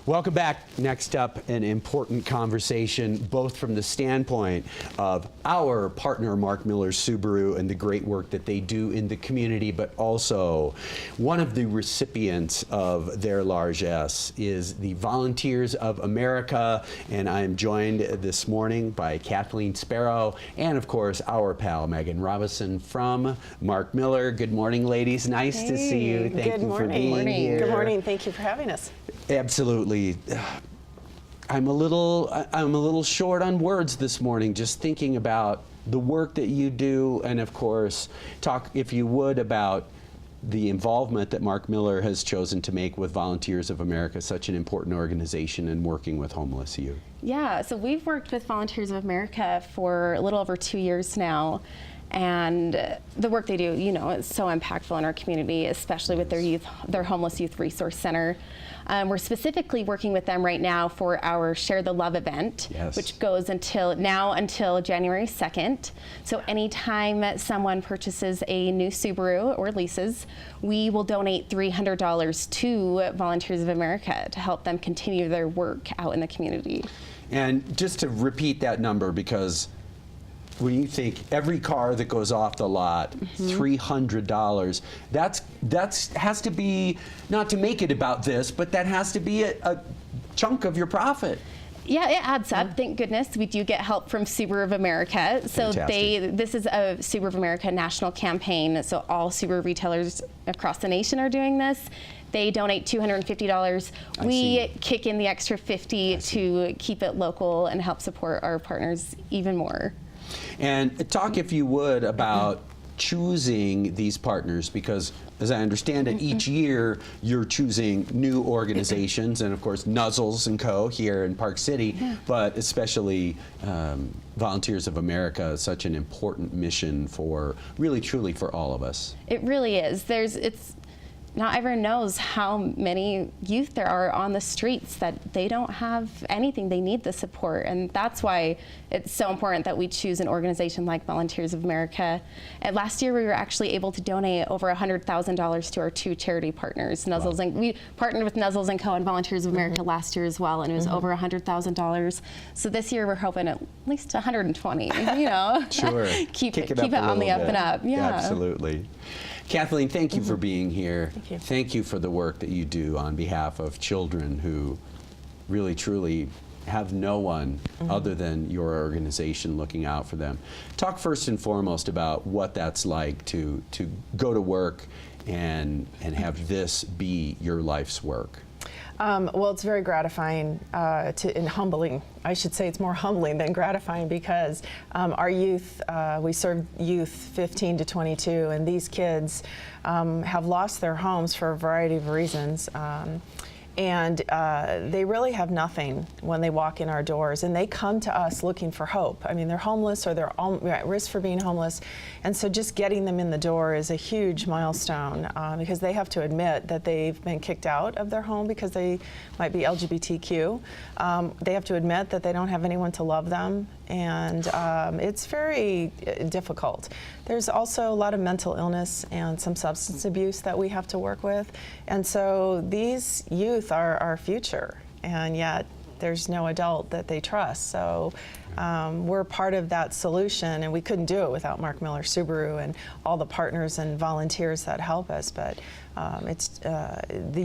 Welcome back. Next up, an important conversation, both from the standpoint of our partner, Mark Miller Subaru, and the great work that they do in the community, but also one of the recipients of their largesse is the Volunteers of America, and I am joined this morning by Kathleen Sparrow and, of course, our pal, Megan Robison from Mark Miller. Good morning, ladies. Nice to see you. Thank you for being here. Good morning. Thank you for having us. Absolutely. I'm a little short on words this morning, just thinking about the work that you do, and of course, talk, if you would, about the involvement that Mark Miller has chosen to make with Volunteers of America, such an important organization, and working with homeless youth. Yeah, so we've worked with Volunteers of America for a little over 2 years now. And the work they do, you know, is so impactful in our community, especially with their homeless youth resource center. We're specifically working with them right now for our Share the Love event, which goes until January 2nd. So anytime someone purchases a new Subaru or leases, we will donate $300 to Volunteers of America to help them continue their work out in the community. And just to repeat that number, because when you think every car that goes off the lot, $300, that's has to be, not to make it about this, but that has to be a chunk of your profit. Yeah, it adds up. Thank goodness we do get help from Subaru of America. So this is a Subaru of America national campaign. So all Subaru retailers across the nation are doing this. They donate $250. We kick in the extra $50 to keep it local and help support our partners even more. And talk, if you would, about choosing these partners, because as I understand it, each year you're choosing new organizations, and of course Nuzzles and Co. here in Park City, but especially Volunteers of America is such an important mission for, really truly, for all of us. It really is. Not everyone knows how many youth there are on the streets that they don't have anything. They need the support, and that's why it's so important that we choose an organization like Volunteers of America. And last year, we were actually able to donate over $100,000 to our two charity partners, Nuzzles, and we partnered with Nuzzles and Co. and Volunteers of America last year as well, and it was over $100,000. So this year, we're hoping at least 120. You know, sure, keep it on the up and up. Yeah, absolutely. Kathleen, thank you for being here. Thank you. Thank you for the work that you do on behalf of children who really, truly have no one other than your organization looking out for them. Talk first and foremost about what that's like to go to work and have this be your life's work. Well, it's very gratifying and humbling. I should say it's more humbling than gratifying, because our youth, we serve youth 15 to 22, and these kids have lost their homes for a variety of reasons. And they really have nothing when they walk in our doors, and they come to us looking for hope. I mean, they're homeless, or they're at risk for being homeless, and so just getting them in the door is a huge milestone, because they have to admit that they've been kicked out of their home because they might be LGBTQ. They have to admit that they don't have anyone to love them, and it's very difficult. There's also a lot of mental illness and some substance abuse that we have to work with, and so these youth are our future, and yet there's no adult that they trust. So we're part of that solution, and we couldn't do it without Mark Miller Subaru and all the partners and volunteers that help us. But it's the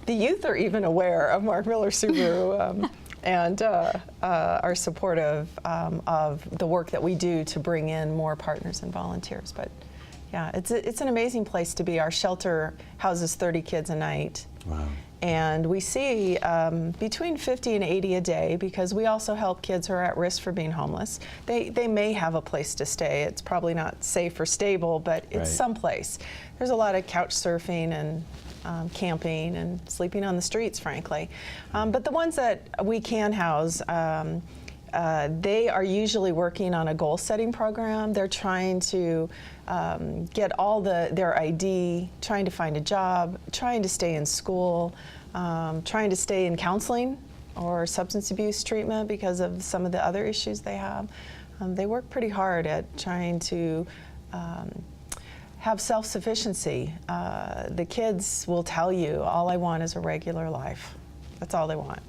youth are even aware of Mark Miller Subaru. And are supportive of the work that we do to bring in more partners and volunteers. But yeah, it's an amazing place to be. Our shelter houses 30 kids a night. Wow. And we see between 50 and 80 a day, because we also help kids who are at risk for being homeless. They may have a place to stay. It's probably not safe or stable, but it's someplace. There's a lot of couch surfing and camping and sleeping on the streets, frankly. But the ones that we can house, they are usually working on a goal-setting program. They're trying to get all their ID, trying to find a job, trying to stay in school, trying to stay in counseling or substance abuse treatment because of some of the other issues they have. They work pretty hard at trying to have self-sufficiency. The kids will tell you, all I want is a regular life. That's all they want.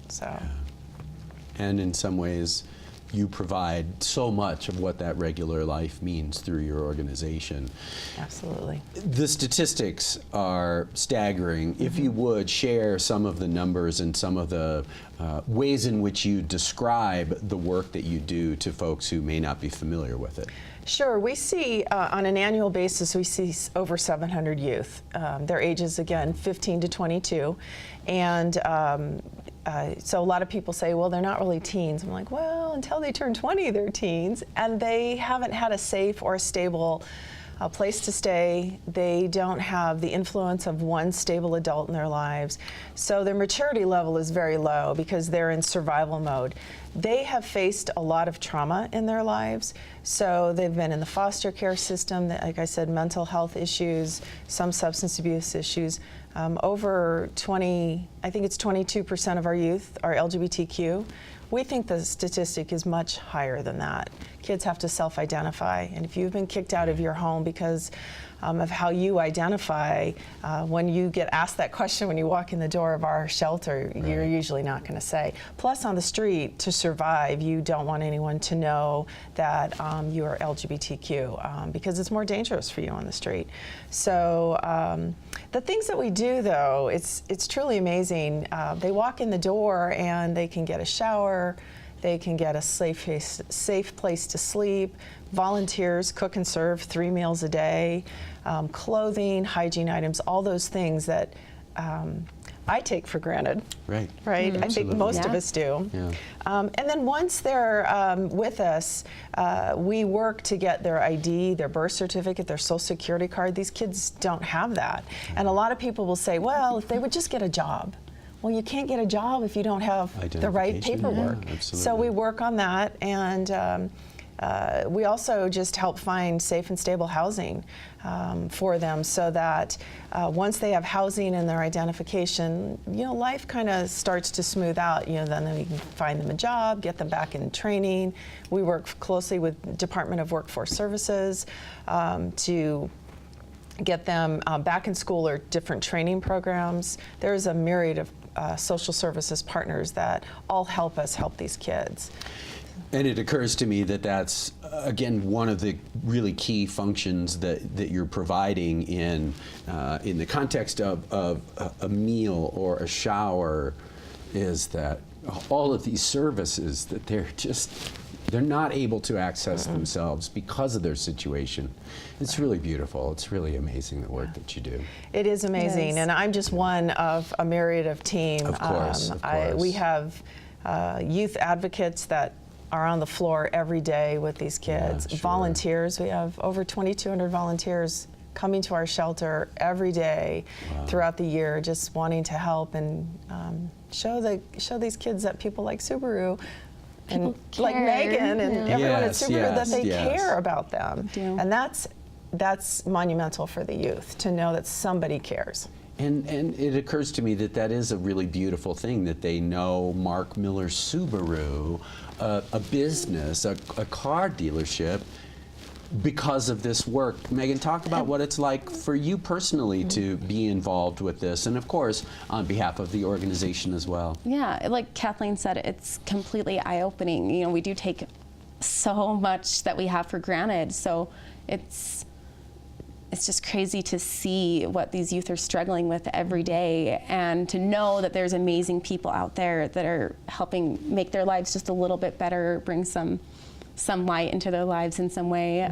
So. And in some ways, you provide so much of what that regular life means through your organization. Absolutely. The statistics are staggering. If you would share some of the numbers and some of the ways in which you describe the work that you do to folks who may not be familiar with it. Sure. We see, on an annual basis, we see over 700 youth. Their ages, again, 15 to 22. And so a lot of people say, well, they're not really teens. I'm like, well, until they turn 20, they're teens. And they haven't had a safe or a stable place to stay. They don't have the influence of one stable adult in their lives. So their maturity level is very low because they're in survival mode. They have faced a lot of trauma in their lives. So they've been in the foster care system, like I said, mental health issues, some substance abuse issues. Over 20, I think it's 22% of our youth are LGBTQ. We think the statistic is much higher than that. Kids have to self-identify, and if you've been kicked out of your home because of how you identify, when you get asked that question when you walk in the door of our shelter, you're usually not going to say. Plus, on the street, to survive, you don't want anyone to know that you are LGBTQ because it's more dangerous for you on the street. So the things that we do, though, it's truly amazing. They walk in the door and they can get a shower, they can get a safe place to sleep. Volunteers cook and serve 3 meals a day, clothing, hygiene items, all those things that I take for granted. Right. Right? I think most of us do. Yeah. And then once they're with us, we work to get their ID, their birth certificate, their social security card. These kids don't have that. And a lot of people will say, well, if they would just get a job. Well, you can't get a job if you don't have the right paperwork. Yeah, absolutely. So we work on that, and we also just help find safe and stable housing for them, so that once they have housing and their identification, life kind of starts to smooth out. Then we can find them a job, get them back in training. We work closely with Department of Workforce Services to get them back in school or different training programs. There's a myriad of social services partners that all help us help these kids. And it occurs to me that that's, again, one of the really key functions that you're providing in the context of a meal or a shower, is that all of these services that they're not able to access themselves because of their situation. It's really beautiful. It's really amazing the work that you do. It is amazing, and I'm just one of a myriad of team. Of course, of course. We have youth advocates that are on the floor every day with these kids. Yeah, sure. Volunteers, we have over 2,200 volunteers coming to our shelter every day throughout the year, just wanting to help and show these kids that people like Subaru and like Megan and everyone at Subaru, that they care about them. And that's monumental for the youth, to know that somebody cares. And it occurs to me that is a really beautiful thing, that they know Mark Miller Subaru, a business, a car dealership, because of this work. Megan, talk about what it's like for you personally to be involved with this, and of course on behalf of the organization as well. Yeah, like Kathleen said, it's completely eye-opening. We do take so much that we have for granted, so it's just crazy to see what these youth are struggling with every day, and to know that there's amazing people out there that are helping make their lives just a little bit better, bring some light into their lives in some way.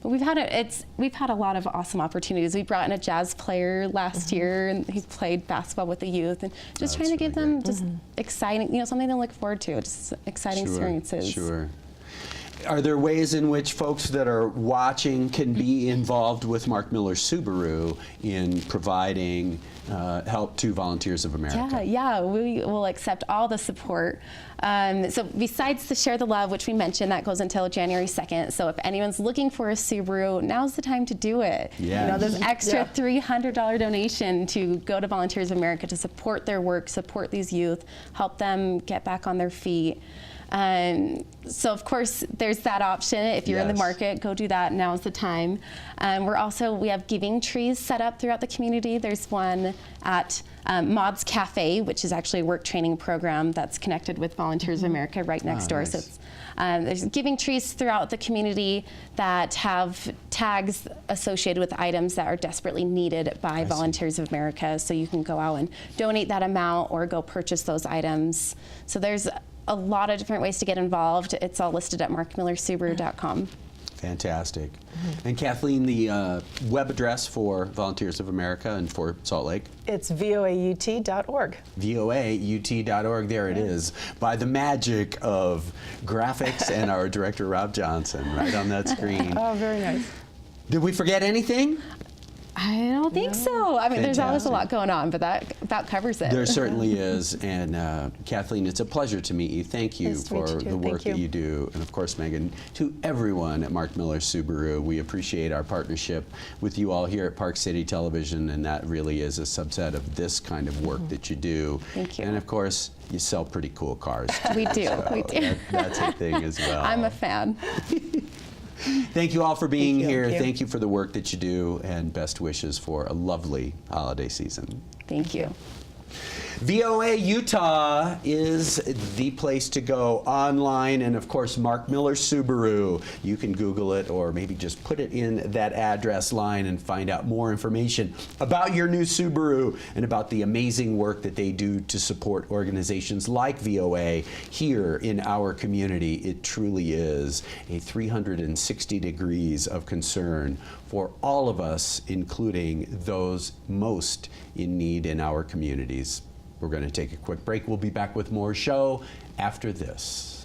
But we've had a lot of awesome opportunities. We brought in a jazz player last year, and he played basketball with the youth, and just trying to give them just exciting, something to look forward to, just exciting experiences. Sure. Are there ways in which folks that are watching can be involved with Mark Miller Subaru in providing help to Volunteers of America? Yeah, we will accept all the support. So besides the Share the Love, which we mentioned, that goes until January 2nd. So if anyone's looking for a Subaru, now's the time to do it. Yeah. There's extra $300 donation to go to Volunteers of America to support their work, support these youth, help them get back on their feet. So of course there's that option. If you're in the Yes. market, go do that. Now's the time. We have giving trees set up throughout the community. There's one at Mob's Cafe, which is actually a work training program that's connected with Volunteers of America right next door. Nice. So it's, there's giving trees throughout the community that have tags associated with items that are desperately needed by Volunteers of America. So you can go out and donate that amount or go purchase those items. So there's a lot of different ways to get involved. It's all listed at markmillersubaru.com. Fantastic. And Kathleen, the web address for Volunteers of America and for Salt Lake? It's voaut.org. voaut.org. There it is. By the magic of graphics and our director, Rob Johnson, right on that screen. Oh, very nice. Did we forget anything? I don't think so. I mean, there's always a Fantastic. lot going on, but that about covers it. There certainly is. And Kathleen, it's a pleasure to meet you. Thank you Nice to meet for you too. the work Thank you. that you do. And of course, Megan, to everyone at Mark Miller Subaru, we appreciate our partnership with you all here at Park City Television. And that really is a subset of this kind of work that you do. Thank you. And of course, you sell pretty cool cars. We do. So We do. that's a thing as well. I'm a fan. Thank you all for being Thank you. here. Thank you. Thank you for the work that you do, and best wishes for a lovely holiday season. Thank you. VOA Utah is the place to go online, and of course Mark Miller Subaru. You can Google it or maybe just put it in that address line and find out more information about your new Subaru and about the amazing work that they do to support organizations like VOA here in our community. It truly is a 360 degrees of concern for all of us, including those most in need in our communities. We're going to take a quick break. We'll be back with more show after this.